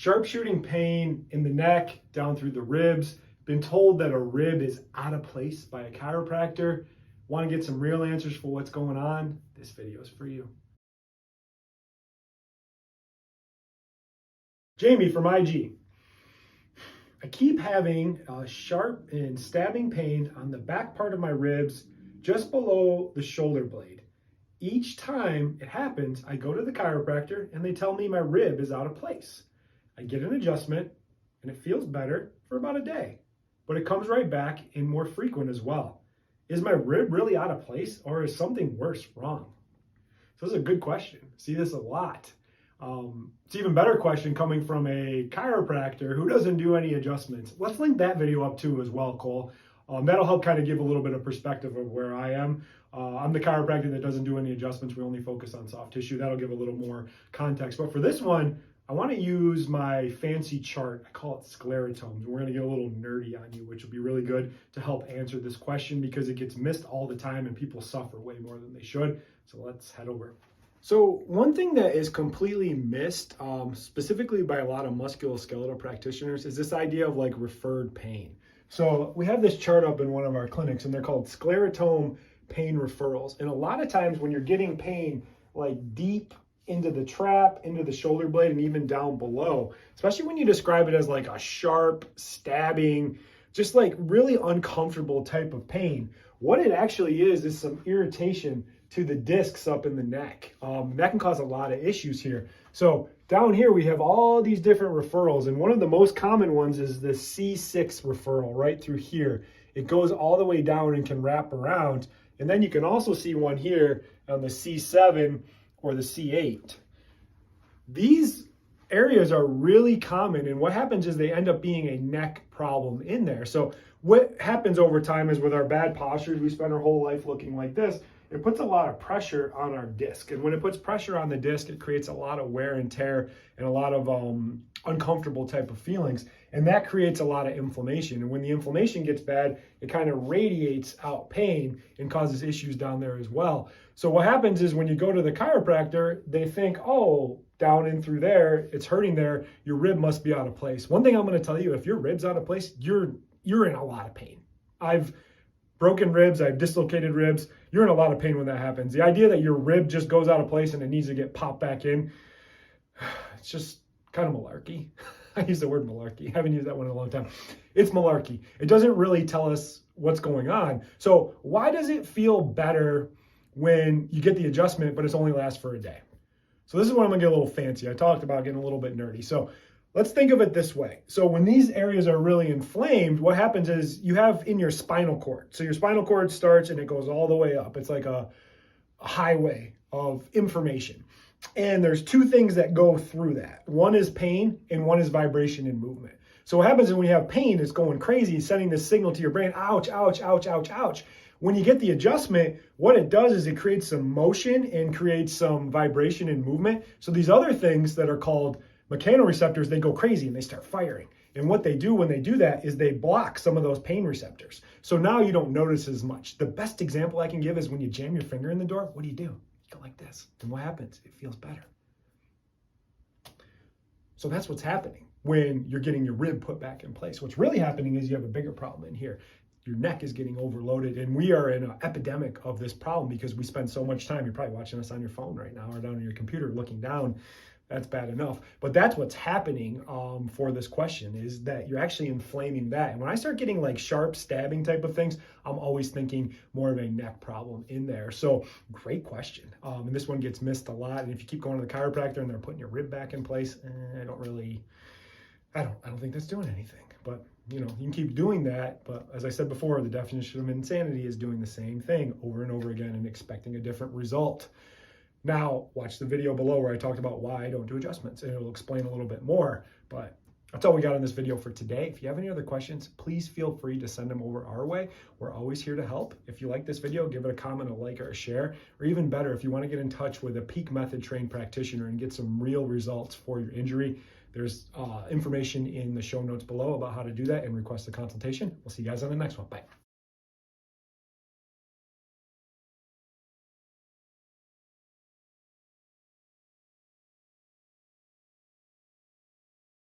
Sharpshooting pain in the neck, down through the ribs. Been told that a rib is out of place by a chiropractor. Want to get some real answers for what's going on? This video is for you. Jamie from IG. I keep having a sharp and stabbing pain on the back part of my ribs, just below the shoulder blade. Each time it happens, I go to the chiropractor and they tell me my rib is out of place. I get an adjustment and it feels better for about a day, but it comes right back and more frequent as well. Is my rib really out of place, or is something worse wrong? So this is a good question. See this a lot. It's an even better question coming from a chiropractor who doesn't do any adjustments. Let's link that video up too as well, Cole. That'll help kind of give a little bit of perspective of where I am. I'm the chiropractor that doesn't do any adjustments. We only focus on soft tissue. That'll give a little more context. But for this one, I want to use my fancy chart. I call it sclerotomes. We're going to get a little nerdy on you, which will be really good to help answer this question because it gets missed all the time and people suffer way more than they should. So let's head over. So one thing that is completely missed, specifically by a lot of musculoskeletal practitioners, is this idea of like referred pain. So we have this chart up in one of our clinics and they're called sclerotome pain referrals. And a lot of times when you're getting pain like deep into the trap, into the shoulder blade, and even down below, especially when you describe it as like a sharp, stabbing, just like really uncomfortable type of pain, what it actually is some irritation to the discs up in the neck. That can cause a lot of issues here. So down here, we have all these different referrals. And one of the most common ones is the C6 referral right through here. It goes all the way down and can wrap around. And then you can also see one here on the C7 or the C8. These areas are really common. And what happens is they end up being a neck problem in there. So what happens over time is with our bad postures, we spend our whole life looking like this. It puts a lot of pressure on our disc. And when it puts pressure on the disc, it creates a lot of wear and tear and a lot of uncomfortable type of feelings. And that creates a lot of inflammation. And when the inflammation gets bad, it kind of radiates out pain and causes issues down there as well. So what happens is when you go to the chiropractor, they think, oh, down in through there, it's hurting there, your rib must be out of place. One thing I'm going to tell you, if your rib's out of place, you're in a lot of pain. I've broken ribs, I've dislocated ribs. You're in a lot of pain when that happens. The idea that your rib just goes out of place and it needs to get popped back in, it's just kind of malarkey. I use the word malarkey. I haven't used that one in a long time. It's malarkey. It doesn't really tell us what's going on. So why does it feel better when you get the adjustment, but it's only lasts for a day? So this is when I'm gonna get a little fancy. I talked about getting a little bit nerdy. So let's think of it this way. So when these areas are really inflamed, what happens is you have in your spinal cord. So your spinal cord starts and it goes all the way up. It's like a highway of information. And there's two things that go through that. One is pain and one is vibration and movement. So what happens is when you have pain, it's going crazy, sending this signal to your brain, ouch, ouch, ouch, ouch, ouch. When you get the adjustment, what it does is it creates some motion and creates some vibration and movement. So these other things that are called mechanoreceptors, they go crazy and they start firing. And what they do when they do that is they block some of those pain receptors. So now you don't notice as much. The best example I can give is when you jam your finger in the door, what do? You go like this. And what happens? It feels better. So that's what's happening when you're getting your rib put back in place. What's really happening is you have a bigger problem in here. Your neck is getting overloaded, and we are in an epidemic of this problem because we spend so much time. You're probably watching us on your phone right now or down on your computer looking down. That's bad enough. But that's what's happening for this question, is that you're actually inflaming that. And when I start getting like sharp stabbing type of things, I'm always thinking more of a neck problem in there. So great question. And this one gets missed a lot. And if you keep going to the chiropractor and they're putting your rib back in place, I don't think that's doing anything. But you know, you can keep doing that. But as I said before, the definition of insanity is doing the same thing over and over again and expecting a different result. Now, watch the video below where I talked about why I don't do adjustments, and it'll explain a little bit more. But that's all we got in this video for today. If you have any other questions, please feel free to send them over our way. We're always here to help. If you like this video, give it a comment, a like, or a share. Or even better, if you want to get in touch with a peak method trained practitioner and get some real results for your injury, there's information in the show notes below about how to do that and request a consultation. We'll see you guys on the next one. Bye.